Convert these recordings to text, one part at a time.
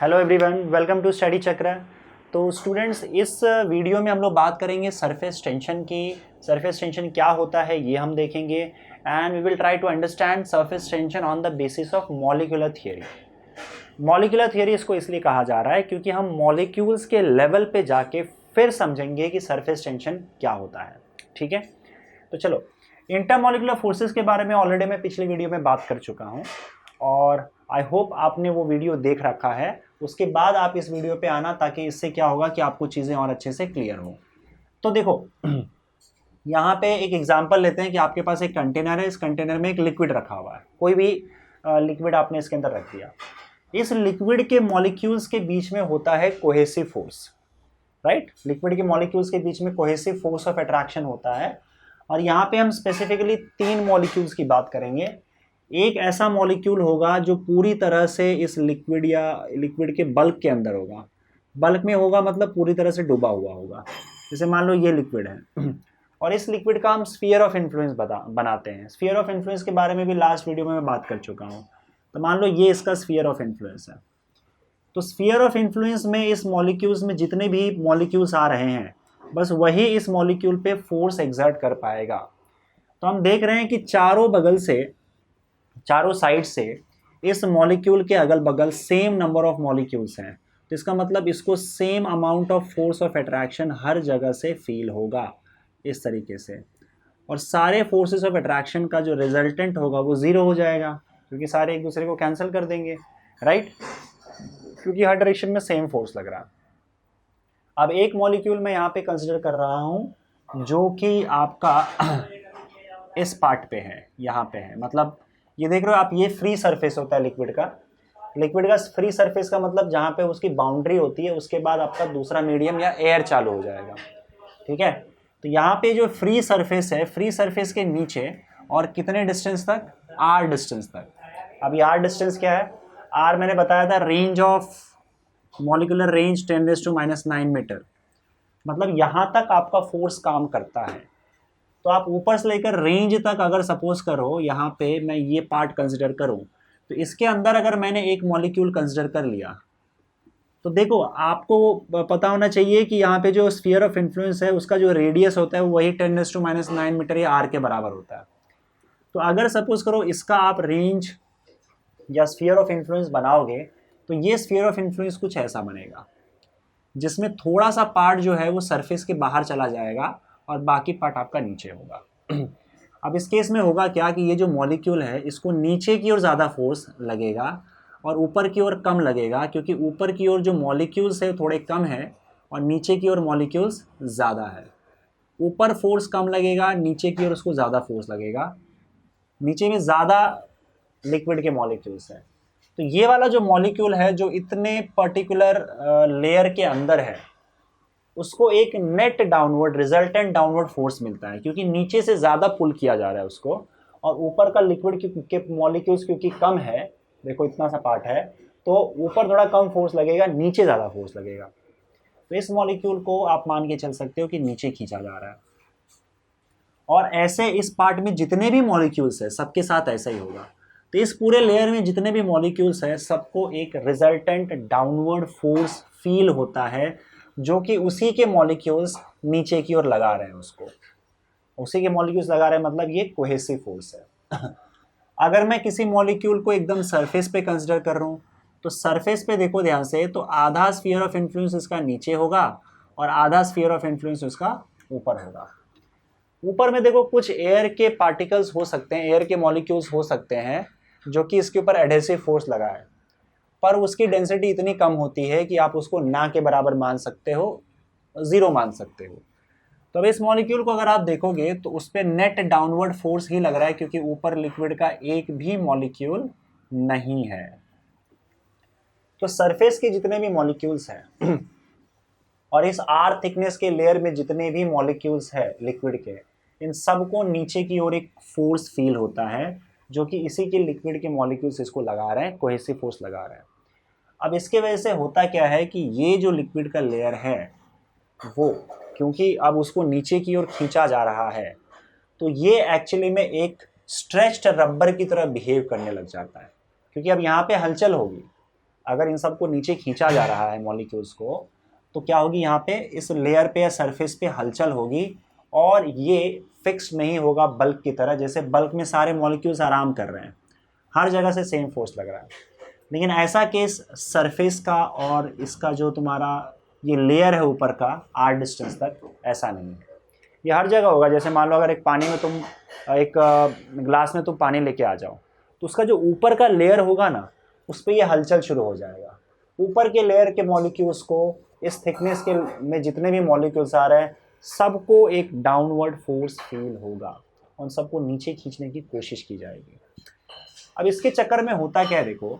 Hello everyone, welcome to Study Chakra. तो students, इस video में हम लोग बात करेंगे सरफेस टेंशन की। सरफेस टेंशन क्या होता है ये हम देखेंगे and we will try to understand surface tension on the basis of molecular theory. Molecular theory इसको इसलिए कहा जा रहा है क्योंकि हम मॉलिक्यूल्स के लेवल पे जाके फिर समझेंगे कि सरफेस टेंशन क्या होता है। ठीक है, तो चलो, इंटरमॉलिक्यूलर फोर्सेस के बारे में ऑलरेडी मैं पिछले वीडियो में बात कर चुका हूँ और आई होप आपने वो वीडियो देख रखा है। उसके बाद आप इस वीडियो पे आना ताकि इससे क्या होगा कि आपको चीज़ें और अच्छे से क्लियर हो। तो देखो यहाँ पे एक एग्जांपल लेते हैं कि आपके पास एक कंटेनर है, इस कंटेनर में एक लिक्विड रखा हुआ है, कोई भी लिक्विड आपने इसके अंदर रख दिया। इस लिक्विड के मॉलिक्यूल्स के बीच में होता है कोहेसिव फोर्स, राइट। लिक्विड के मॉलिक्यूल्स के बीच में कोहेसिव फोर्स ऑफ अट्रैक्शन होता है और यहाँ पे हम स्पेसिफिकली 3 मॉलिक्यूल्स की बात करेंगे। एक ऐसा मॉलिक्यूल होगा जो पूरी तरह से इस लिक्विड या लिक्विड के बल्क के अंदर होगा। बल्क में होगा मतलब पूरी तरह से डूबा हुआ होगा। जैसे मान लो ये लिक्विड है और इस लिक्विड का हम स्फीयर ऑफ इन्फ्लुएंस बनाते हैं। स्फीयर ऑफ इन्फ्लुएंस के बारे में भी लास्ट वीडियो में मैं बात कर चुका हूँ। तो मान लो ये इसका स्फीयर ऑफ इन्फ्लुएंस है। तो स्फीयर ऑफ इन्फ्लुएंस में इस मॉलिक्यूल्स में जितने भी मॉलिक्यूल्स आ रहे हैं बस वही इस मॉलिक्यूल पे फोर्स एक्सर्ट कर पाएगा। तो हम देख रहे हैं कि चारों बगल से, चारों साइड से इस मॉलिक्यूल के अगल बगल सेम नंबर ऑफ मॉलिक्यूल्स हैं। तो इसका मतलब इसको same amount of force of attraction हर जगह से फील होगा इस तरीके से। और सारे फोर्सेस ऑफ अट्रैक्शन का जो रिजल्टेंट होगा वो ज़ीरो हो जाएगा क्योंकि सारे एक दूसरे को कैंसिल कर देंगे, राइट, क्योंकि हर डायरेक्शन में सेम फोर्स लग रहा है। अब एक मॉलिक्यूल मैं यहाँ पे कंसिडर कर रहा हूँ जो कि आपका इस पार्ट पे है, यहाँ पे है। मतलब ये देख रहे हो आप, ये फ्री सरफेस होता है लिक्विड का। लिक्विड का फ्री सरफेस का मतलब जहाँ पे उसकी बाउंड्री होती है उसके बाद आपका दूसरा मीडियम या एयर चालू हो जाएगा। ठीक है, तो यहाँ पे जो फ्री सरफेस है, फ्री सरफेस के नीचे और कितने डिस्टेंस तक, आर डिस्टेंस तक। अब ये आर डिस्टेंस क्या है? आर मैंने बताया था range of molecular range 10⁻⁹ metre. मतलब यहाँ तक आपका फोर्स काम करता है। तो आप ऊपर से लेकर रेंज तक अगर सपोज करो यहाँ पे मैं ये पार्ट कंसिडर करूँ तो इसके अंदर अगर मैंने एक मॉलिक्यूल कंसिडर कर लिया तो देखो आपको पता होना चाहिए कि यहाँ पे जो स्फीयर ऑफ इन्फ्लुएंस है उसका जो रेडियस होता है वो वही 10⁻⁹ मीटर या आर के बराबर होता है। तो अगर सपोज करो इसका आप रेंज या स्फीयर ऑफ इन्फ्लुएंस बनाओगे तो ये स्फीयर ऑफ इन्फ्लुएंस कुछ ऐसा बनेगा जिसमें थोड़ा सा पार्ट जो है वो सरफेस के बाहर चला जाएगा और बाकी पार्ट आपका नीचे होगा। अब इस केस में होगा क्या कि ये जो मॉलिक्यूल है इसको नीचे की ओर ज़्यादा फोर्स लगेगा और ऊपर की ओर कम लगेगा क्योंकि ऊपर की ओर जो मॉलिक्यूल्स है थोड़े कम है और नीचे की ओर मॉलिक्यूल्स ज़्यादा है। ऊपर फोर्स कम लगेगा, नीचे की ओर उसको ज़्यादा फोर्स लगेगा। नीचे में ज़्यादा लिक्विड के मॉलिक्यूल्स हैं। तो ये वाला जो मॉलिक्यूल है जो इतने पर्टिकुलर लेयर के अंदर है उसको एक net downward, resultant downward force मिलता है क्योंकि नीचे से ज़्यादा पुल किया जा रहा है उसको। और ऊपर का लिक्विड के मॉलिक्यूल्स क्योंकि कम है, देखो इतना सा पार्ट है, तो ऊपर थोड़ा कम फोर्स लगेगा, नीचे ज़्यादा फोर्स लगेगा। तो इस मॉलिक्यूल को आप मान के चल सकते हो कि नीचे खींचा जा रहा है। और ऐसे इस पार्ट में जितने भी मॉलिक्यूल्स है सबके साथ ऐसा ही होगा। तो इस पूरे लेयर में जितने भी मॉलिक्यूल्स हैं सबको एक रिजल्टेंट डाउनवर्ड फोर्स फील होता है जो कि उसी के मॉलिक्यूल्स नीचे की ओर लगा रहे हैं उसको। उसी के मॉलिक्यूल्स लगा रहे हैं मतलब ये कोहेसिव फोर्स है। अगर मैं किसी मॉलिक्यूल को एकदम सरफेस पे कंसिडर कर रहा हूँ तो सरफेस पे देखो ध्यान से, तो आधा स्फीयर ऑफ इन्फ्लुएंस इसका नीचे होगा और आधा स्फीयर ऑफ इन्फ्लुएंस उसका ऊपर होगा। ऊपर में देखो कुछ एयर के पार्टिकल्स हो सकते हैं, एयर के मॉलिक्यूल्स हो सकते हैं जो कि इसके ऊपर एडहेसिव फोर्स लगा है, पर उसकी डेंसिटी इतनी कम होती है कि आप उसको ना के बराबर मान सकते हो, ज़ीरो मान सकते हो। तो अब इस मॉलिक्यूल को अगर आप देखोगे तो उस पर नेट डाउनवर्ड फोर्स ही लग रहा है क्योंकि ऊपर लिक्विड का एक भी मॉलिक्यूल नहीं है। तो सरफेस के जितने भी मॉलिक्यूल्स हैं और इस आर थिकनेस के लेयर में जितने भी मॉलिक्यूल्स है लिक्विड के, इन सबको नीचे की ओर एक फोर्स फील होता है जो कि इसी के लिक्विड के मॉलिक्यूल्स इसको लगा रहे हैं, कोहेसिव फोर्स लगा रहे हैं। अब इसके वजह से होता क्या है कि ये जो लिक्विड का लेयर है वो, क्योंकि अब उसको नीचे की ओर खींचा जा रहा है तो ये एक्चुअली में एक स्ट्रेच्ड रबर की तरह बिहेव करने लग जाता है क्योंकि अब यहाँ पे हलचल होगी। अगर इन सबको नीचे खींचा जा रहा है मॉलिक्यूल्स को, तो क्या होगी यहाँ पे इस लेयर पे या सरफेस पे हलचल होगी और ये फिक्स नहीं होगा बल्क की तरह। जैसे बल्क में सारे मॉलिक्यूल्स आराम कर रहे हैं, हर जगह से सेम फोर्स लग रहा है, लेकिन ऐसा केस सरफेस का और इसका जो तुम्हारा ये लेयर है ऊपर का r डिस्टेंस तक, ऐसा नहीं है। ये हर जगह होगा। जैसे मान लो अगर एक पानी में तुम एक ग्लास में तुम पानी लेके आ जाओ, तो उसका जो ऊपर का लेयर होगा ना, उस पर ये हलचल शुरू हो जाएगा। ऊपर के लेयर के मॉलिक्यूल्स को, इस थिकनेस के में जितने भी मॉलिक्यूल्स आ रहे हैं, सबको एक डाउनवर्ड फोर्स फील होगा, उन सबको नीचे खींचने की कोशिश की जाएगी। अब इसके चक्कर में होता क्या है, देखो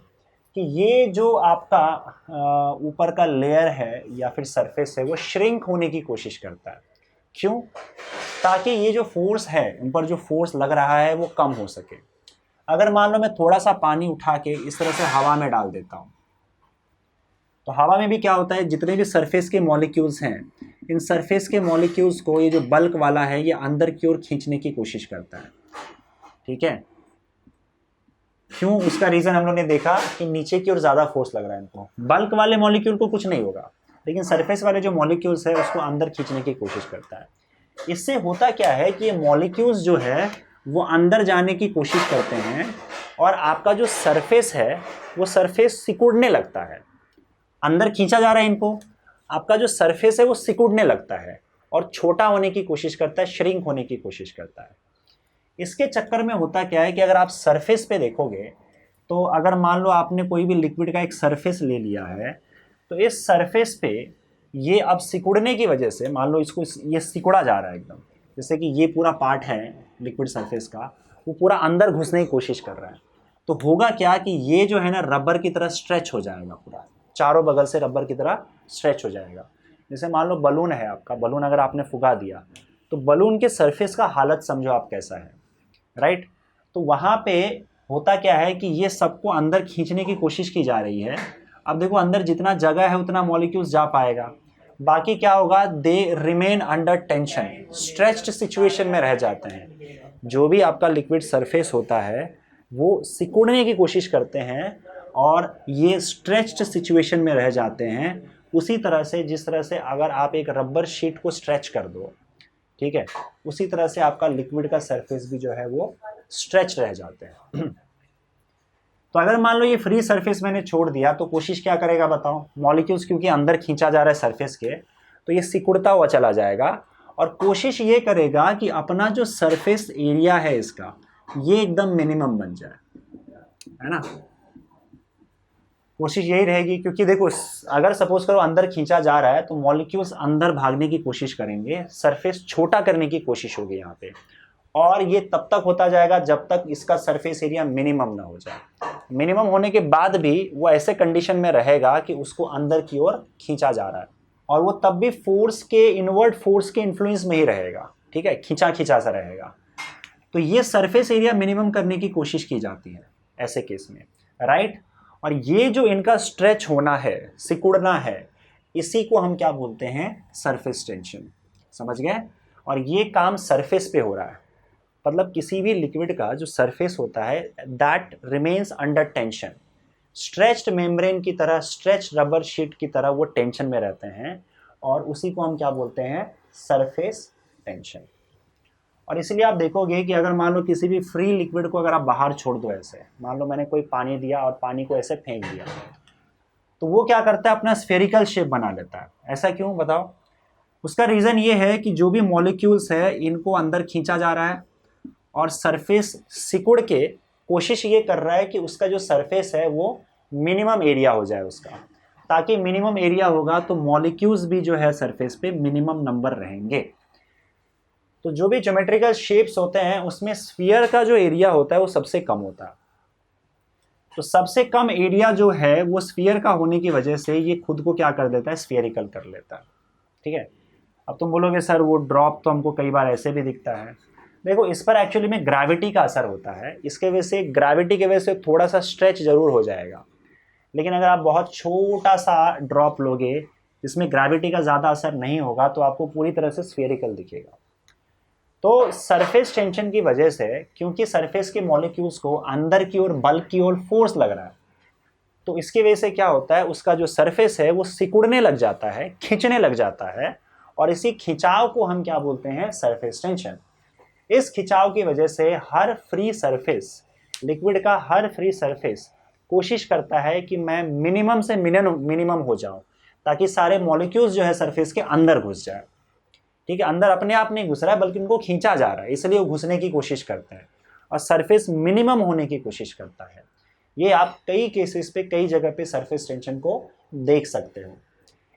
कि ये जो आपका ऊपर का लेयर है या फिर सरफेस है, वो श्रिंक होने की कोशिश करता है। क्यों? ताकि ये जो फोर्स है, इन पर जो फोर्स लग रहा है, वो कम हो सके। अगर मान लो मैं थोड़ा सा पानी उठा के इस तरह से हवा में डाल देता हूँ, तो हवा में भी क्या होता है, जितने भी सरफेस के मॉलिक्यूल्स हैं, इन सरफेस के मॉलिक्यूल्स को ये जो बल्क वाला है, ये अंदर की ओर खींचने की कोशिश करता है। ठीक है? क्यों? उसका रीज़न हम लोग ने देखा कि नीचे की ओर ज़्यादा फोर्स लग रहा है इनको। बल्क वाले मॉलिक्यूल को कुछ नहीं होगा, लेकिन सरफेस वाले जो मॉलिक्यूल्स है उसको अंदर खींचने की कोशिश करता है। इससे होता क्या है कि ये मॉलिक्यूल्स जो है वो अंदर जाने की कोशिश करते हैं और आपका जो सरफेस है वो सरफेस सिकुड़ने लगता है। अंदर खींचा जा रहा है इनको, आपका जो सरफेस है वो सिकुड़ने लगता है और छोटा होने की कोशिश करता है, श्रिंक होने की कोशिश करता है। इसके चक्कर में होता क्या है कि अगर आप सरफेस पे देखोगे, तो अगर मान लो आपने कोई भी लिक्विड का एक सरफेस ले लिया है, तो इस सरफेस पे ये अब सिकुड़ने की वजह से, मान लो इसको ये सिकुड़ा जा रहा है एकदम, जैसे कि ये पूरा पार्ट है लिक्विड सरफेस का, वो पूरा अंदर घुसने की कोशिश कर रहा है। तो होगा क्या कि ये जो है ना रबर की तरह स्ट्रेच हो जाएगा, पूरा चारों बगल से रबर की तरह स्ट्रेच हो जाएगा। जैसे मान लो बलून है आपका, बलून अगर आपने फुगा दिया, तो बलून के सरफेस का हालत समझो आप कैसा है, राइट? तो वहाँ पे होता क्या है कि ये सबको अंदर खींचने की कोशिश की जा रही है। अब देखो अंदर जितना जगह है उतना मॉलिक्यूल्स जा पाएगा, बाकी क्या होगा, they remain under tension, stretched situation में रह जाते हैं। जो भी आपका लिक्विड सरफेस होता है वो सिकुड़ने की कोशिश करते हैं और ये स्ट्रेच्ड सिचुएशन में रह जाते हैं। उसी तरह से, जिस तरह से अगर आप एक रबर शीट को स्ट्रेच कर दो, ठीक है, उसी तरह से आपका लिक्विड का सरफेस भी जो है वो स्ट्रेच रह जाते हैं। तो अगर मान लो ये फ्री सरफेस मैंने छोड़ दिया, तो कोशिश क्या करेगा बताओ, मॉलिक्यूल्स क्योंकि अंदर खींचा जा रहा है सरफेस के, तो ये सिकुड़ता हुआ चला जाएगा और कोशिश ये करेगा कि अपना जो सरफेस एरिया है इसका, ये एकदम मिनिमम बन जाए, है ना? कोशिश यही रहेगी, क्योंकि देखो अगर सपोज करो अंदर खींचा जा रहा है, तो मॉलिक्यूल्स अंदर भागने की कोशिश करेंगे, सरफेस छोटा करने की कोशिश होगी यहाँ पे, और ये तब तक होता जाएगा जब तक इसका सरफेस एरिया मिनिमम ना हो जाए। मिनिमम होने के बाद भी वो ऐसे कंडीशन में रहेगा कि उसको अंदर की ओर खींचा जा रहा है, और वो तब भी फोर्स के, इनवर्ड फोर्स के इन्फ्लुएंस में ही रहेगा, ठीक है, खींचा खींचा सा रहेगा। तो ये सरफेस एरिया मिनिमम करने की कोशिश की जाती है ऐसे केस में, राइट? और ये जो इनका स्ट्रेच होना है, सिकुड़ना है, इसी को हम क्या बोलते हैं, सरफेस टेंशन। समझ गए? और ये काम सरफेस पे हो रहा है, मतलब किसी भी लिक्विड का जो सरफेस होता है that remains under tension, stretched membrane की तरह, स्ट्रेच्ड रबर शीट की तरह वो टेंशन में रहते हैं, और उसी को हम क्या बोलते हैं, सरफेस टेंशन। और इसलिए आप देखोगे कि अगर मान लो किसी भी फ्री लिक्विड को अगर आप बाहर छोड़ दो, ऐसे मान लो मैंने कोई पानी दिया और पानी को ऐसे फेंक दिया, तो वो क्या करता है, अपना स्फेरिकल शेप बना लेता है। ऐसा क्यों बताओ? उसका रीज़न ये है कि जो भी मॉलिक्यूल्स है इनको अंदर खींचा जा रहा है और सरफेस सिकुड़ के कोशिश ये कर रहा है कि उसका जो सरफेस है वो मिनिमम एरिया हो जाए उसका, ताकि मिनिमम एरिया होगा तो मॉलिक्यूल्स भी जो है सरफेस पे मिनिमम नंबर रहेंगे। तो जो भी ज्योमेट्रिकल शेप्स होते हैं उसमें स्फीयर का जो एरिया होता है वो सबसे कम होता है। तो सबसे कम एरिया जो है वो स्फीयर का होने की वजह से ये खुद को क्या कर देता है, स्फीयरिकल कर लेता है। ठीक है? अब तुम बोलोगे सर वो ड्रॉप तो हमको कई बार ऐसे भी दिखता है। देखो इस पर एक्चुअली में ग्रेविटी का असर होता है, इसके वजह से, ग्रेविटी की वजह से थोड़ा सा स्ट्रेच जरूर हो जाएगा, लेकिन अगर आप बहुत छोटा सा ड्रॉप लोगे जिसमें ग्रेविटी का ज़्यादा असर नहीं होगा तो आपको पूरी तरह से स्फीयरिकल दिखेगा। तो सरफेस टेंशन की वजह से, क्योंकि सरफेस के मॉलिक्यूल्स को अंदर की ओर, बल्क की ओर फोर्स लग रहा है, तो इसकी वजह से क्या होता है, उसका जो सरफेस है वो सिकुड़ने लग जाता है, खींचने लग जाता है, और इसी खिंचाव को हम क्या बोलते हैं, सरफेस टेंशन। इस खिंचाव की वजह से हर फ्री सरफेस, लिक्विड का हर फ्री सरफेस कोशिश करता है कि मैं मिनिमम से मिनिमम हो जाऊं, ताकि सारे मॉलिक्यूल्स जो है सरफेस के अंदर घुस जाए। ठीक है, अंदर अपने आप नहीं घुस रहा है बल्कि उनको खींचा जा रहा है, इसलिए वो घुसने की कोशिश करते हैं और सरफेस मिनिमम होने की कोशिश करता है। ये आप कई केसेस पे, कई जगह पे सरफेस टेंशन को देख सकते हो।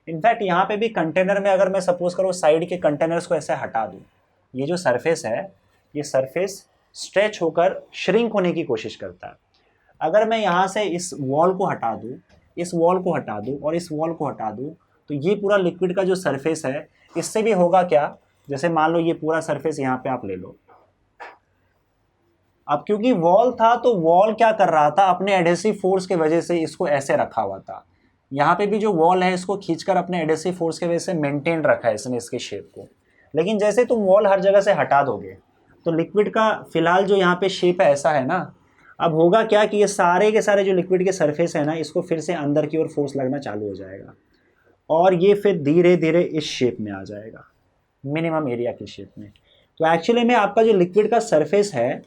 इनफैक्ट यहाँ पे भी कंटेनर में अगर मैं सपोज करो साइड के कंटेनर्स को ऐसे हटा दूँ, ये जो सरफेस है, ये सरफेस स्ट्रेच होकर श्रिंक होने की कोशिश करता है। अगर मैं यहाँ से इस वॉल को हटा दूँ, इस वॉल को हटा दूँ और इस वॉल को हटा दूँ, तो ये पूरा लिक्विड का जो सरफेस है, इससे भी होगा क्या, जैसे मान लो ये पूरा सरफेस यहाँ पे आप ले लो। अब क्योंकि वॉल था तो वॉल क्या कर रहा था, अपने एडहेसिव फोर्स के वजह से इसको ऐसे रखा हुआ था। यहाँ पे भी जो वॉल है इसको खींचकर अपने एडहेसिव फोर्स की वजह से मेंटेन रखा है इसने इसके शेप को। लेकिन जैसे तुम वॉल हर जगह से हटा दोगे तो लिक्विड का फिलहाल जो यहाँ पे शेप है ऐसा है ना, अब होगा क्या कि ये सारे के सारे जो लिक्विड के सरफेस है ना, इसको फिर से अंदर की ओर फोर्स लगना चालू हो जाएगा और ये फिर धीरे धीरे इस शेप में आ जाएगा, मिनिमम एरिया के शेप में। तो एक्चुअली में आपका जो लिक्विड का सरफेस है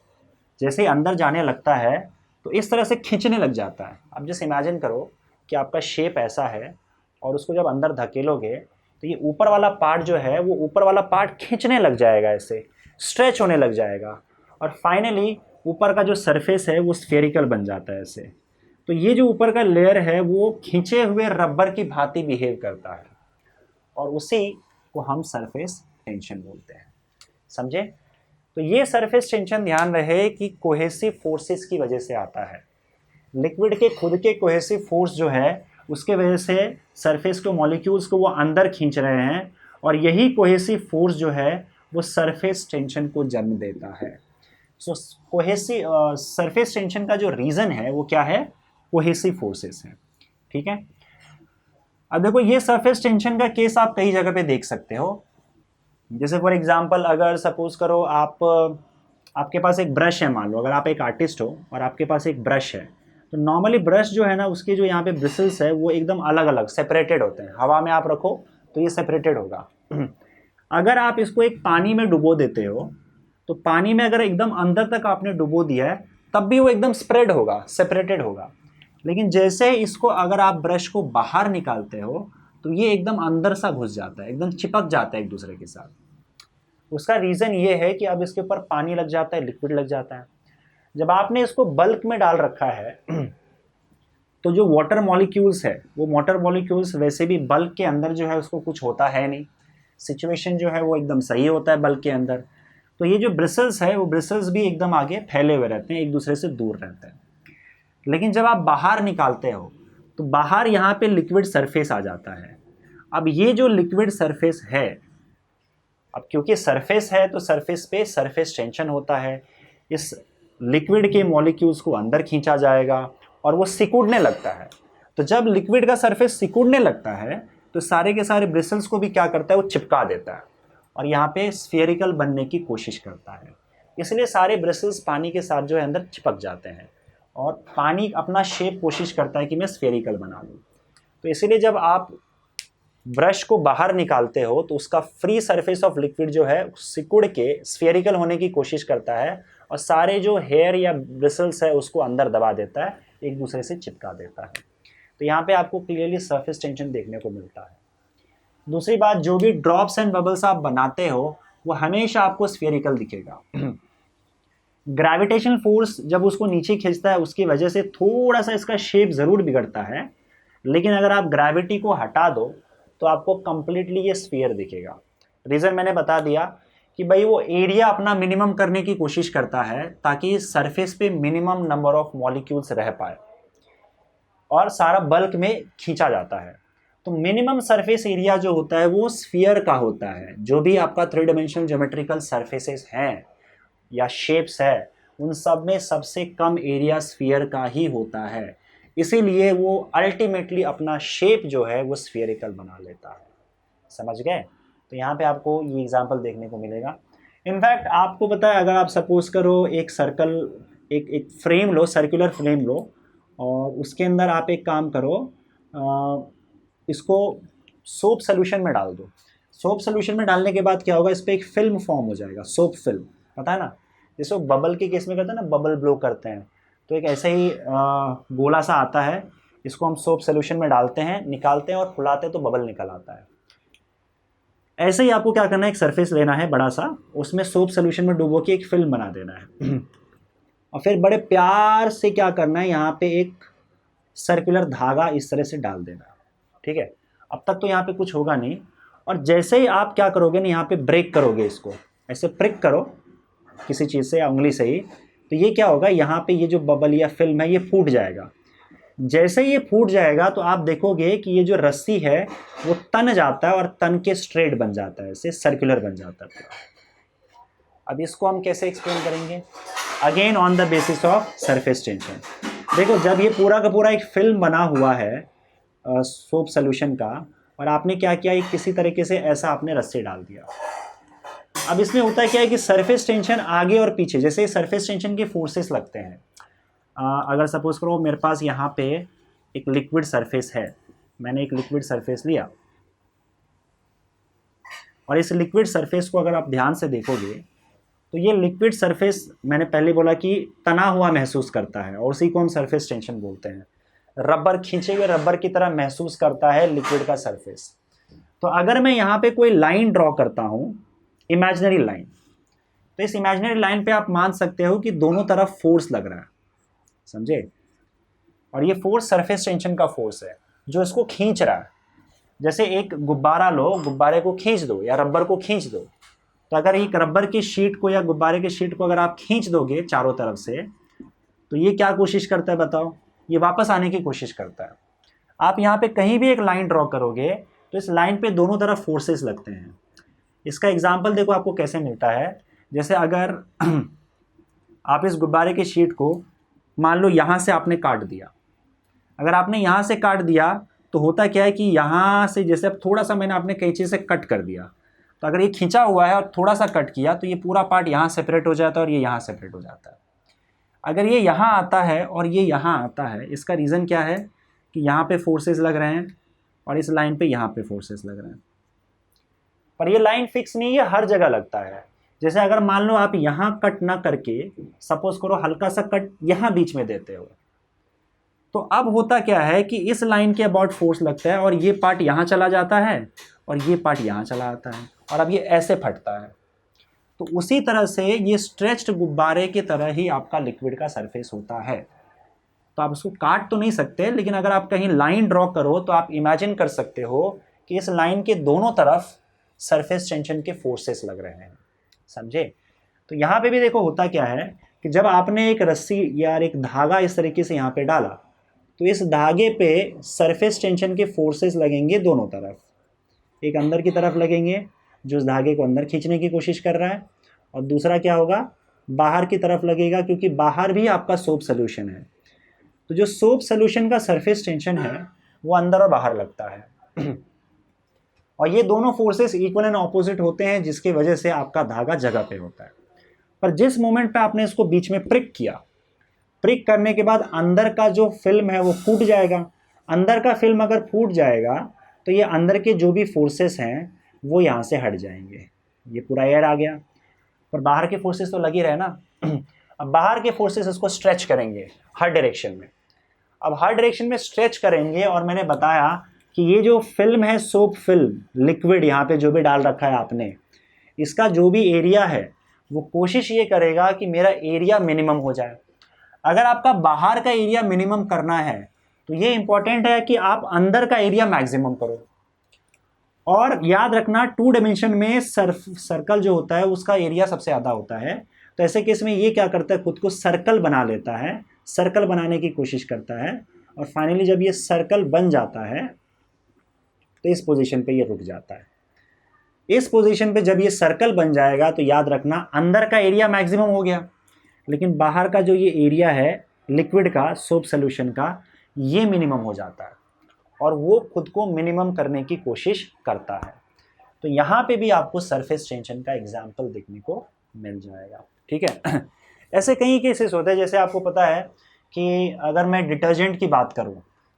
जैसे ही अंदर जाने लगता है तो इस तरह से खींचने लग जाता है। अब जैसे इमेजिन करो कि आपका शेप ऐसा है और उसको जब अंदर धकेलोगे तो ये ऊपर वाला पार्ट जो है वो ऊपर वाला पार्ट खींचने लग जाएगा, ऐसे स्ट्रेच होने लग जाएगा और फाइनली ऊपर का जो सरफेस है वो स्फेरिकल बन जाता है ऐसे। तो ये जो ऊपर का लेयर है वो खींचे हुए रबर की भांति बिहेव करता है और उसी को हम सरफेस टेंशन बोलते हैं। समझे? तो ये सरफेस टेंशन ध्यान रहे कि कोहेसिव फोर्सेस की वजह से आता है। लिक्विड के खुद के कोहेसिव फोर्स जो है उसके वजह से सरफेस के मॉलिक्यूल्स को वो अंदर खींच रहे हैं और यही कोहेसिव फोर्स जो है वो सरफेस टेंशन को जन्म देता है। सो कोहेसिव सरफेस टेंशन का जो रीज़न है वो क्या है, कोहेसिव फोर्सेस है। ठीक है, अब देखो ये सरफेस टेंशन का केस आप कई जगह पे देख सकते हो। जैसे फॉर एग्जांपल अगर सपोज करो आपके पास एक ब्रश है, मान लो अगर आप एक आर्टिस्ट हो और आपके पास एक ब्रश है, तो नॉर्मली ब्रश जो है ना उसके जो यहाँ पे ब्रिसल्स है वो एकदम अलग अलग सेपरेटेड होते हैं। हवा में आप रखो तो ये सेपरेटेड होगा। अगर आप इसको एक पानी में डुबो देते हो तो पानी में अगर एकदम अंदर तक आपने डुबो दिया है तब भी वो एकदम स्प्रेड होगा, सेपरेटेड होगा। लेकिन जैसे इसको अगर आप ब्रश को बाहर निकालते हो तो ये एकदम अंदर सा घुस जाता है, एकदम चिपक जाता है एक दूसरे के साथ। उसका रीज़न ये है कि अब इसके ऊपर पानी लग जाता है, लिक्विड लग जाता है। जब आपने इसको बल्क में डाल रखा है तो जो वाटर मॉलिक्यूल्स है वो वाटर मॉलिक्यूल्स वैसे भी बल्क के अंदर जो है उसको कुछ होता है नहीं, सिचुएशन जो है वो एकदम सही होता है बल्क के अंदर। तो ये जो ब्रिसल्स है वो ब्रिसल्स भी एकदम आगे फैले हुए रहते हैं, एक दूसरे से दूर रहते हैं। लेकिन जब आप बाहर निकालते हो तो बाहर यहाँ पे लिक्विड सरफेस आ जाता है। अब ये जो लिक्विड सरफेस है, अब क्योंकि सरफेस है तो सरफेस पे सरफेस टेंशन होता है, इस लिक्विड के मॉलिक्यूल्स को अंदर खींचा जाएगा और वो सिकुड़ने लगता है। तो जब लिक्विड का सरफेस सिकुड़ने लगता है तो सारे के सारे ब्रिसल्स को भी क्या करता है, वो चिपका देता है और यहाँ पे स्फेरिकल बनने की कोशिश करता है। इसलिए सारे ब्रिसल्स पानी के साथ जो है अंदर चिपक जाते हैं और पानी अपना शेप कोशिश करता है कि मैं स्फेरिकल बना लूँ। तो इसीलिए जब आप ब्रश को बाहर निकालते हो तो उसका फ्री सरफेस ऑफ लिक्विड जो है सिकुड़ के स्फेरिकल होने की कोशिश करता है और सारे जो हेयर या ब्रिसल्स है उसको अंदर दबा देता है, एक दूसरे से चिपका देता है। तो यहाँ पे आपको क्लियरली सरफेस टेंशन देखने को मिलता है। दूसरी बात, जो भी ड्रॉप्स एंड बबल्स आप बनाते हो वो हमेशा आपको स्फेरिकल दिखेगा। ग्रेविटेशनल फोर्स जब उसको नीचे खींचता है उसकी वजह से थोड़ा सा इसका शेप ज़रूर बिगड़ता है, लेकिन अगर आप ग्रेविटी को हटा दो तो आपको कंप्लीटली ये स्फीयर दिखेगा। रीज़न मैंने बता दिया कि भाई वो एरिया अपना मिनिमम करने की कोशिश करता है ताकि सरफेस पे मिनिमम नंबर ऑफ मॉलिक्यूल्स रह पाए और सारा बल्क में खींचा जाता है। तो मिनिमम सरफेस एरिया जो होता है वो स्फीयर का होता है। जो भी आपका 3 डायमेंशनल ज्योमेट्रिकल सरफेसेस हैं या शेप्स है उन सब में सबसे कम एरिया स्फीयर का ही होता है, इसीलिए वो अल्टीमेटली अपना शेप जो है वो स्फेरिकल बना लेता है। समझ गए? तो यहाँ पे आपको ये एग्जांपल देखने को मिलेगा। इनफैक्ट आपको पता है, अगर आप सपोज करो एक सर्कल, एक flame low, circular flame low और उसके अंदर आप एक काम करो, इसको सोप सोल्यूशन में डाल दो। सोप सोल्यूशन में डालने के बाद क्या होगा, इस पर एक फिल्म फॉर्म हो जाएगा, सोप फिल्म, पता है ना, जैसे वो बबल के केस में करते हैं ना, बबल ब्लो करते हैं, तो एक ऐसे ही गोला सा आता है, इसको हम सोप सोल्यूशन में डालते हैं, निकालते हैं और फुलाते हैं तो बबल निकल आता है। ऐसे ही आपको क्या करना है, एक सरफेस लेना है बड़ा सा, उसमें सोप सोल्यूशन में डुबो के एक फिल्म बना देना है और फिर बड़े प्यार से क्या करना है, यहाँ पे एक सर्कुलर धागा इस तरह से डाल देना है, ठीक है। अब तक तो यहाँ पे कुछ होगा नहीं, और जैसे ही आप क्या करोगे ना, यहाँ पे ब्रेक करोगे, इसको ऐसे प्रिक करो किसी चीज़ से या उंगली से ही, तो ये क्या होगा, यहाँ पे ये जो बबल या फिल्म है ये फूट जाएगा। जैसे ये फूट जाएगा तो आप देखोगे कि ये जो रस्सी है वो तन जाता है और तन के स्ट्रेट बन जाता है, इसे सर्कुलर बन जाता है पूरा। अब इसको हम कैसे एक्सप्लेन करेंगे, again on the basis of surface tension. देखो, जब ये पूरा का पूरा एक फिल्म बना हुआ है सोप सोल्यूशन का, और आपने क्या किया, एक किसी तरीके से ऐसा आपने रस्सी डाल दिया। अब इसमें होता है क्या है कि सरफेस टेंशन आगे और पीछे, जैसे सरफेस टेंशन के फोर्सेस लगते हैं, अगर सपोज करो मेरे पास यहाँ पे एक लिक्विड सरफेस है, मैंने एक लिक्विड सरफेस लिया, और इस लिक्विड सरफेस को अगर आप ध्यान से देखोगे तो ये लिक्विड सरफेस, मैंने पहले बोला कि तना हुआ महसूस करता है, और उसी को हम सरफेस टेंशन बोलते हैं। रबर, खींचे हुए रबर की तरह महसूस करता है लिक्विड का सरफेस। तो अगर मैं यहाँ पे कोई लाइन ड्रॉ करता हूँ, इमेजिनरी लाइन, तो इस इमेजिनरी लाइन पे आप मान सकते हो कि दोनों तरफ फोर्स लग रहा है, समझे। और ये फोर्स सरफेस टेंशन का फोर्स है जो इसको खींच रहा है। जैसे एक गुब्बारा लो, गुब्बारे को खींच दो या रबर को खींच दो, तो अगर एक रबर की शीट को या गुब्बारे की शीट को अगर आप खींच दोगे चारों तरफ से, तो ये क्या कोशिश करता है बताओ, ये वापस आने की कोशिश करता है। आप यहाँ पे कहीं भी एक लाइन ड्रॉ करोगे तो इस लाइन पे दोनों तरफ फोर्सेस लगते हैं। इसका एग्जाम्पल देखो आपको कैसे मिलता है, जैसे अगर आप इस गुब्बारे की शीट को मान लो यहाँ से आपने काट दिया, अगर आपने यहाँ से काट दिया तो होता क्या है कि यहाँ से जैसे अब थोड़ा सा मैंने आपने कैंची से कट कर दिया, तो अगर ये खींचा हुआ है और थोड़ा सा कट किया तो ये पूरा पार्ट यहाँ सेपरेट हो जाता है और ये यहाँ सेपरेट हो जाता है। अगर ये यहाँ आता है और ये यहाँ आता है, इसका रीज़न क्या है कि यहाँ पे फोर्सेस लग रहे हैं और इस लाइन पे यहाँ पे फोर्सेस लग रहे हैं। पर ये लाइन फिक्स नहीं है, हर जगह लगता है। जैसे अगर मान लो आप यहाँ कट ना करके सपोज करो हल्का सा कट यहाँ बीच में देते हो, तो अब होता क्या है कि इस लाइन के अबाउट फोर्स लगता है और ये पार्ट यहाँ चला जाता है और ये पार्ट यहाँ चला आता है, और अब ये ऐसे फटता है। तो उसी तरह से ये स्ट्रेच्ड गुब्बारे की तरह ही आपका लिक्विड का सरफेस होता है। तो आप उसको काट तो नहीं सकते, लेकिन अगर आप कहीं लाइन ड्रॉ करो तो आप इमेजिन कर सकते हो कि इस लाइन के दोनों तरफ सरफेस टेंशन के फोर्सेस लग रहे हैं, समझे। तो यहाँ पे भी देखो होता क्या है कि जब आपने एक रस्सी या एक धागा इस तरीके से यहाँ पे डाला, तो इस धागे पे सरफेस टेंशन के फोर्सेस लगेंगे दोनों तरफ। एक अंदर की तरफ लगेंगे जो इस धागे को अंदर खींचने की कोशिश कर रहा है, और दूसरा क्या होगा, बाहर की तरफ लगेगा, क्योंकि बाहर भी आपका सोप सोल्यूशन है। तो जो सोप सोल्यूशन का सरफेस टेंशन है वो अंदर और बाहर लगता है और ये दोनों फोर्सेस इक्वल एंड ऑपोजिट होते हैं, जिसकी वजह से आपका धागा जगह पे होता है। पर जिस मोमेंट पे आपने इसको बीच में प्रिक किया, प्रिक करने के बाद अंदर का जो फिल्म है वो फूट जाएगा। अंदर का फिल्म अगर फूट जाएगा तो ये अंदर के जो भी फोर्सेस हैं वो यहाँ से हट जाएंगे, ये पूरा एयर आ गया। पर बाहर के फोर्सेस तो लगी रहे ना अब बाहर के फोर्सेस इसको स्ट्रेच करेंगे हर डायरेक्शन में। अब हर डायरेक्शन में स्ट्रेच करेंगे, और मैंने बताया कि ये जो फिल्म है, सोप फिल्म लिक्विड यहाँ पे जो भी डाल रखा है आपने, इसका जो भी एरिया है वो कोशिश ये करेगा कि मेरा एरिया मिनिमम हो जाए। अगर आपका बाहर का एरिया मिनिमम करना है तो ये इंपॉर्टेंट है कि आप अंदर का एरिया मैक्सिमम करो। और याद रखना, 2 डायमेंशन में सर्कल जो होता है उसका एरिया सबसे ज़्यादा होता है। तो ऐसे केस में ये क्या करता है, खुद को सर्कल बना लेता है, सर्कल बनाने की कोशिश करता है, और फाइनली जब ये सर्कल बन जाता है तो इस पोजीशन पे ये रुक जाता है। इस पोजीशन पे जब ये सर्कल बन जाएगा तो याद रखना अंदर का एरिया मैक्सिमम हो गया, लेकिन बाहर का जो ये एरिया है लिक्विड का, सोप सोल्यूशन का, ये मिनिमम हो जाता है और वो खुद को मिनिमम करने की कोशिश करता है। तो यहाँ पे भी आपको सरफेस टेंशन का एग्जाम्पल देखने को मिल जाएगा, ठीक है ऐसे कई केसेस होते हैं, जैसे आपको पता है कि अगर मैं डिटर्जेंट की बात करूँ,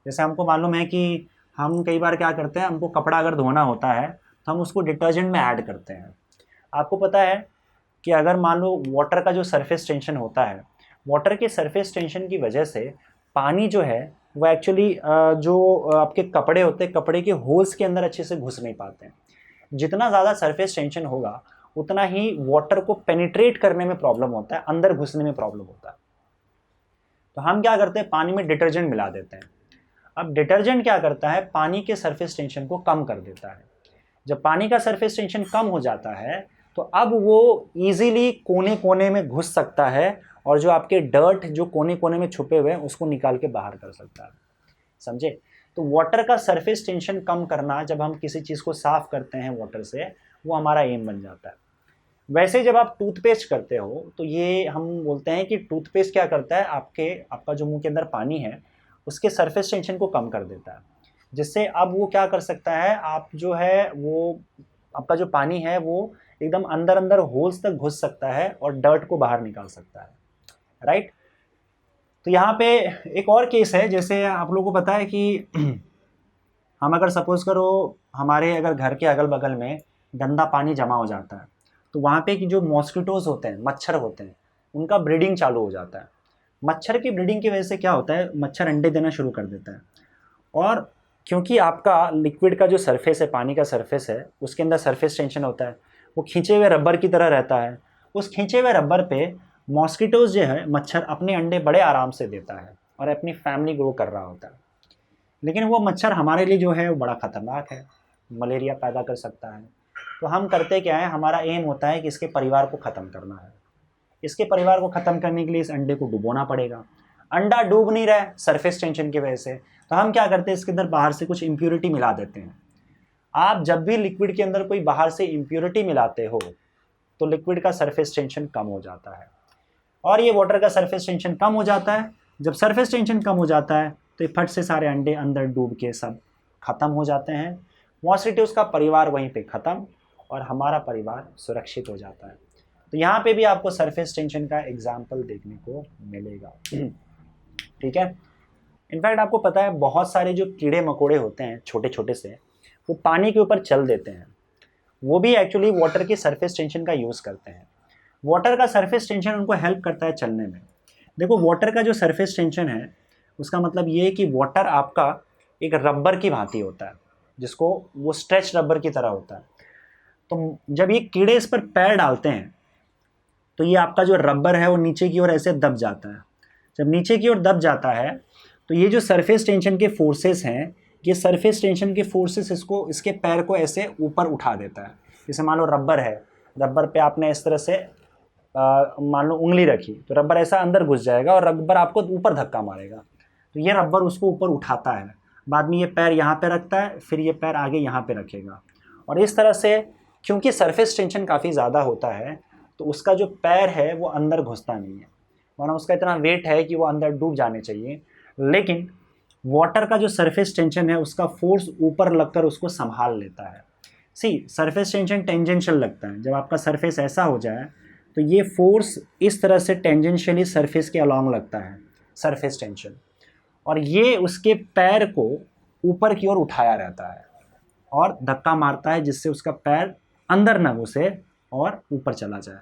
जैसे हमको मालूम है कि हम कई बार क्या करते हैं, हमको कपड़ा अगर धोना होता है तो हम उसको डिटर्जेंट में ऐड करते हैं। आपको पता है कि अगर मान लो वाटर का जो सरफेस टेंशन होता है, वाटर के सरफेस टेंशन की वजह से पानी जो है वो एक्चुअली जो आपके कपड़े होते हैं, कपड़े के होल्स के अंदर अच्छे से घुस नहीं पाते हैं। जितना ज़्यादा सरफेस टेंशन होगा उतना ही वाटर को पेनिट्रेट करने में प्रॉब्लम होता है, अंदर घुसने में प्रॉब्लम होता है। तो हम क्या करते हैं, पानी में डिटर्जेंट मिला देते हैं। अब डिटर्जेंट क्या करता है, पानी के सरफेस टेंशन को कम कर देता है। जब पानी का सरफेस टेंशन कम हो जाता है तो अब वो इजीली कोने कोने में घुस सकता है और जो आपके डर्ट जो कोने कोने में छुपे हुए हैं उसको निकाल के बाहर कर सकता है। समझे? तो वाटर का सरफेस टेंशन कम करना, जब हम किसी चीज़ को साफ करते हैं वाटर से, वो हमारा एम बन जाता है। वैसे जब आप टूथपेस्ट करते हो तो ये हम बोलते हैं कि टूथपेस्ट क्या करता है, आपका जो मुंह के अंदर पानी है उसके सरफेस टेंशन को कम कर देता है, जिससे अब वो क्या कर सकता है, आप जो है वो आपका जो पानी है वो एकदम अंदर अंदर होल्स तक घुस सकता है और डर्ट को बाहर निकाल सकता है। राइट? तो यहाँ पे एक और केस है, जैसे आप लोगों को पता है कि हम अगर सपोज करो हमारे अगर घर के अगल बगल में गंदा पानी जमा हो जाता है तो वहाँ पे कि जो मॉस्किटोज होते हैं, मच्छर होते हैं, उनका ब्रीडिंग चालू हो जाता है। मच्छर की ब्रीडिंग की वजह से क्या होता है, मच्छर अंडे देना शुरू कर देता है। और क्योंकि आपका लिक्विड का जो सरफेस है, पानी का सरफेस है, उसके अंदर सरफेस टेंशन होता है, वो खींचे हुए रबर की तरह रहता है। उस खींचे हुए रबर पे मॉस्किटोज जो है, मच्छर अपने अंडे बड़े आराम से देता है और अपनी फैमिली ग्रो कर रहा होता है। लेकिन वो मच्छर हमारे लिए जो है वो बड़ा ख़तरनाक है, मलेरिया पैदा कर सकता है। तो हम करते क्या है, हमारा एम होता है कि इसके परिवार को ख़त्म करना है। इसके परिवार को ख़त्म करने के लिए इस अंडे को डुबोना पड़ेगा। अंडा डूब नहीं रहा है सरफेस टेंशन की वजह से, तो हम क्या करते हैं, इसके अंदर बाहर से कुछ इम्प्योरिटी मिला देते हैं। आप जब भी लिक्विड के अंदर कोई बाहर से इम्प्योरिटी मिलाते हो तो लिक्विड का सरफेस टेंशन कम हो जाता है और ये वाटर का सरफेस टेंशन कम हो जाता है। जब सरफेस टेंशन कम हो जाता है तो फट से सारे अंडे अंदर डूब के सब खत्म हो जाते हैं। मॉस्किटोज का परिवार वहीं पे ख़त्म और हमारा परिवार सुरक्षित हो जाता है। तो यहाँ पे भी आपको सरफेस टेंशन का एग्जाम्पल देखने को मिलेगा। ठीक है? इनफैक्ट आपको पता है बहुत सारे जो कीड़े मकोड़े होते हैं छोटे छोटे से, वो पानी के ऊपर चल देते हैं, वो भी एक्चुअली वाटर के सरफेस टेंशन का यूज़ करते हैं। वाटर का सरफेस टेंशन उनको हेल्प करता है चलने में। देखो वाटर का जो सरफेस टेंशन है उसका मतलब ये है कि वाटर आपका एक रबर की भांति होता है, जिसको वो स्ट्रेच रबर की तरह होता है। तो जब ये कीड़े इस पर पैर डालते हैं तो ये आपका जो रबर है वो नीचे की ओर ऐसे दब जाता है। जब नीचे की ओर दब जाता है तो ये जो सरफेस टेंशन के फोर्सेस हैं, ये सरफेस टेंशन के फोर्सेस इसके पैर को ऐसे ऊपर उठा देता है। जैसे मान लो रबर है, रबर पे आपने इस तरह से मान लो उंगली रखी तो रबर ऐसा अंदर घुस जाएगा और रबर आपको ऊपर धक्का मारेगा, तो ये रबर उसको ऊपर उठाता है। बाद में ये पैर यहाँ पे रखता है, फिर ये पैर आगे यहाँ पे रखेगा और इस तरह से, क्योंकि सरफेस टेंशन काफ़ी ज़्यादा होता है तो उसका जो पैर है वो अंदर घुसता नहीं है, वरना उसका इतना वेट है कि वो अंदर डूब जाने चाहिए। लेकिन वाटर का जो सरफेस टेंशन है उसका फोर्स ऊपर लगकर उसको संभाल लेता है। सरफेस टेंशन टेंजेंशियल लगता है, जब आपका सरफेस ऐसा हो जाए तो ये फोर्स इस तरह से टेंजेंशियली सरफेस के अलॉन्ग लगता है, सरफेस टेंशन, और ये उसके पैर को ऊपर की ओर उठाया रहता है और धक्का मारता है जिससे उसका पैर अंदर न घुसे और ऊपर चला जाए,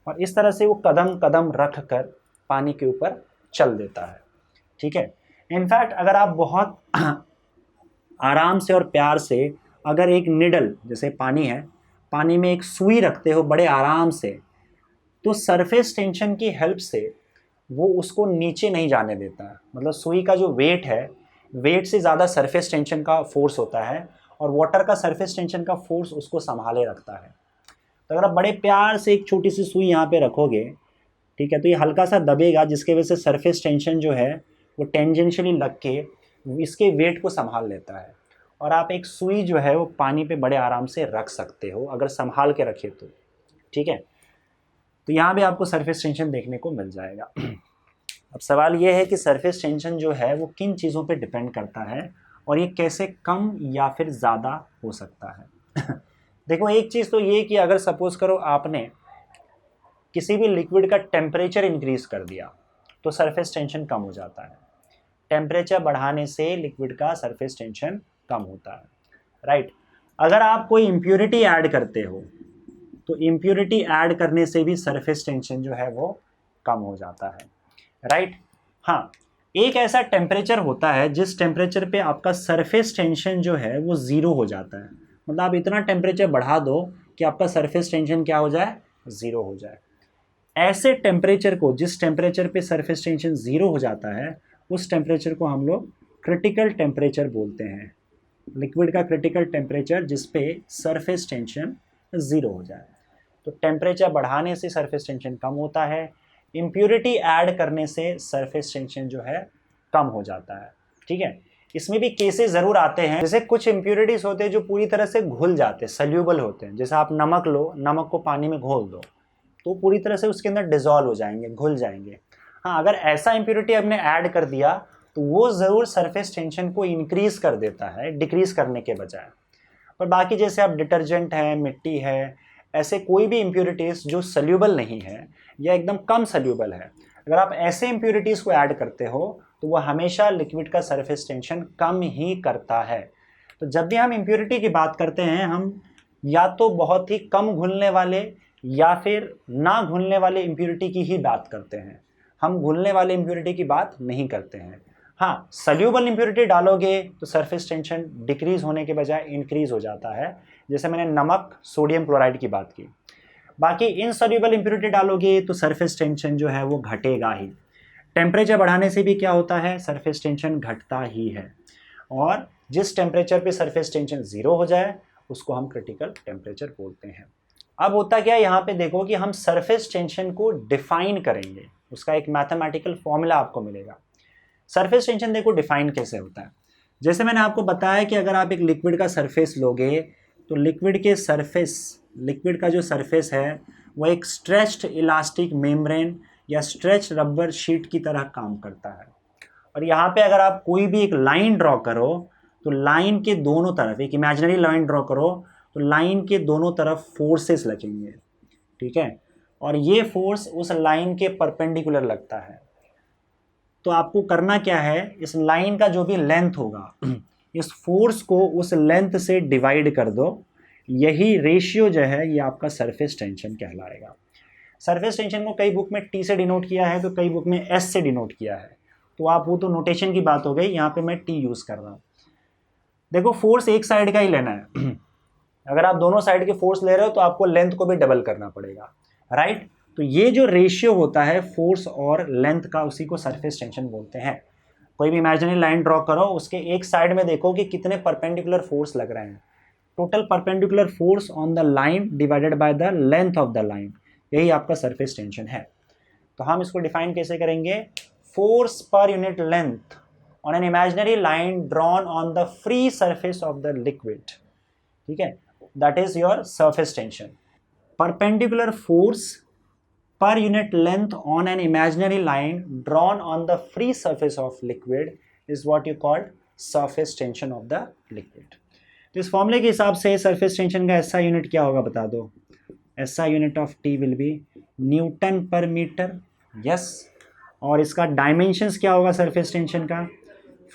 और इस तरह से वो कदम कदम रख कर पानी के ऊपर चल देता है। ठीक है? इनफैक्ट अगर आप बहुत आराम से और प्यार से अगर एक निडल, जैसे पानी है, पानी में एक सुई रखते हो बड़े आराम से, तो सरफेस टेंशन की हेल्प से वो उसको नीचे नहीं जाने देता है। मतलब सुई का जो वेट है, वेट से ज़्यादा सरफेस टेंशन का फोर्स होता है और वाटर का सरफेस टेंशन का फोर्स उसको संभाले रखता है। तो अगर आप बड़े प्यार से एक छोटी सी सुई यहाँ पे रखोगे, ठीक है, तो ये हल्का सा दबेगा जिसके वजह से सरफेस टेंशन जो है वो टेंजेंशियली लग के इसके वेट को संभाल लेता है, और आप एक सुई जो है वो पानी पे बड़े आराम से रख सकते हो अगर संभाल के रखे तो। ठीक है? तो यहाँ भी आपको सरफेस टेंशन देखने को मिल जाएगा। अब सवाल ये है कि सरफेस टेंशन जो है वो किन चीज़ों पे डिपेंड करता है और ये कैसे कम या फिर ज़्यादा हो सकता है। देखो एक चीज़ तो ये कि अगर सपोज करो आपने किसी भी लिक्विड का टेम्परेचर इंक्रीज कर दिया, तो सरफेस टेंशन कम हो जाता है। टेम्परेचर बढ़ाने से लिक्विड का सरफेस टेंशन कम होता है, राइट। अगर आप कोई इम्प्योरिटी ऐड करते हो तो इम्प्योरिटी ऐड करने से भी सरफेस टेंशन जो है वो कम हो जाता है, राइट। हाँ, एक ऐसा टेम्परेचर होता है जिस टेम्परेचर पे आपका सरफेस टेंशन जो है वो ज़ीरो हो जाता है। मतलब आप इतना टेम्परेचर बढ़ा दो कि आपका सरफेस टेंशन क्या हो जाए, ज़ीरो हो जाए। ऐसे टेम्परेचर को, जिस टेम्परेचर पे सरफेस टेंशन ज़ीरो हो जाता है, उस टेम्परेचर को हम लोग क्रिटिकल टेम्परेचर बोलते हैं। लिक्विड का क्रिटिकल टेम्परेचर जिस पे सरफेस टेंशन ज़ीरो हो जाए। तो टेम्परेचर बढ़ाने से सरफेस टेंशन कम होता है, इम्प्योरिटी ऐड करने से सरफेस टेंशन जो है कम हो जाता है, ठीक है। इसमें भी केसेस ज़रूर आते हैं, जैसे कुछ इम्प्योरिटीज़ होते हैं जो पूरी तरह से घुल जाते हैं, सल्यूबल होते हैं। जैसे आप नमक लो, नमक को पानी में घोल दो तो पूरी तरह से उसके अंदर डिज़ोल्व हो जाएंगे, घुल जाएंगे। हाँ, अगर ऐसा इम्प्योरिटी आपने ऐड कर दिया तो वो ज़रूर सरफेस टेंशन को इंक्रीज़ कर देता है, डिक्रीज़ करने के बजाय। पर बाकी जैसे आप डिटर्जेंट है, मिट्टी है, ऐसे कोई भी इम्प्योरिटीज़ जो सल्यूबल नहीं है या एकदम कम सल्यूबल है, अगर आप ऐसे इम्प्योरिटीज़ को ऐड करते हो तो वह हमेशा लिक्विड का सरफेस टेंशन कम ही करता है। तो जब भी हम इम्प्योरिटी की बात करते हैं, हम या तो बहुत ही कम घुलने वाले या फिर ना घुलने वाले इम्प्योरिटी की ही बात करते हैं, हम घुलने वाले इम्प्योरिटी की बात नहीं करते हैं। हाँ, सल्यूबल इम्प्योरिटी डालोगे तो सरफेस टेंशन डिक्रीज़ होने के बजाय इंक्रीज़ हो जाता है, जैसे मैंने नमक, सोडियम क्लोराइड की बात की। बाकी इनसॉल्युबल इम्प्योरिटी डालोगे तो सरफेस टेंशन जो है वो घटेगा ही। टेम्परेचर बढ़ाने से भी क्या होता है, सरफेस टेंशन घटता ही है। और जिस टेम्परेचर पे सरफेस टेंशन ज़ीरो हो जाए उसको हम क्रिटिकल टेम्परेचर बोलते हैं। अब होता क्या है, यहाँ पे देखो कि हम सरफेस टेंशन को डिफाइन करेंगे, उसका एक मैथमेटिकल फॉर्मूला आपको मिलेगा। सरफेस टेंशन देखो डिफाइन कैसे होता है। जैसे मैंने आपको बताया कि अगर आप एक लिक्विड का सरफेस लोगे तो लिक्विड का जो सरफेस है वो एक स्ट्रेच्ड इलास्टिक मेम्ब्रेन या स्ट्रेच रबर शीट की तरह काम करता है। और यहाँ पे अगर आप कोई भी एक लाइन ड्रॉ करो तो लाइन के दोनों तरफ, एक इमेजिनरी लाइन ड्रॉ करो तो लाइन के दोनों तरफ फोर्सेस लगेंगे, ठीक है। और ये फोर्स उस लाइन के परपेंडिकुलर लगता है। तो आपको करना क्या है, इस लाइन का जो भी लेंथ होगा इस फोर्स को उस लेंथ से डिवाइड कर दो। यही रेशियो जो है ये आपका सरफेस टेंशन कहलाएगा। सरफेस टेंशन को कई बुक में टी से डिनोट किया है तो कई बुक में एस से डिनोट किया है। तो आप वो तो नोटेशन की बात हो गई, यहाँ पे मैं टी यूज़ कर रहा हूँ। देखो, फोर्स एक साइड का ही लेना है अगर आप दोनों साइड के फोर्स ले रहे हो तो आपको लेंथ को भी डबल करना पड़ेगा, राइट। तो ये जो रेशियो होता है फोर्स और लेंथ का, उसी को सरफेस टेंशन बोलते हैं। कोई भी इमेजिनरी लाइन ड्रॉ करो, उसके एक साइड में देखो कि कितने परपेंडिकुलर फोर्स लग रहे हैं। Total perpendicular force on the line divided by the length of the line, यही आपका सरफेस टेंशन है। तो हम इसको डिफाइन कैसे करेंगे, force per unit length on an imaginary line drawn on the free surface of the liquid, ठीक है, that is your surface tension. Perpendicular force per unit length on an imaginary line drawn on the free surface of liquid is what you call surface tension of the liquid. तो इस फॉर्मूले के हिसाब से surface tension का SI unit क्या होगा बता दो। SI unit of T will be Newton पर मीटर, यस। और इसका डायमेंशंस क्या होगा सरफेस टेंशन का,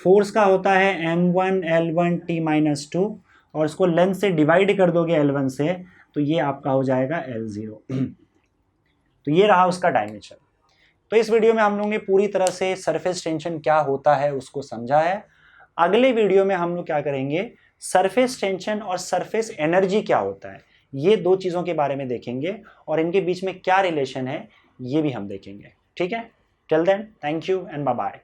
फोर्स का होता है m1 L1 T-2 और इसको लेंथ से डिवाइड कर दोगे L1 से तो ये आपका हो जाएगा L0 तो ये रहा उसका डायमेंशन। तो इस वीडियो में हम लोगों ने पूरी तरह से सरफेस टेंशन क्या होता है उसको समझा है। अगले वीडियो में हम लोग क्या करेंगे, सरफेस टेंशन और सरफेस एनर्जी क्या होता है, ये दो चीज़ों के बारे में देखेंगे और इनके बीच में क्या रिलेशन है ये भी हम देखेंगे, ठीक है। Till then, thank you and bye bye.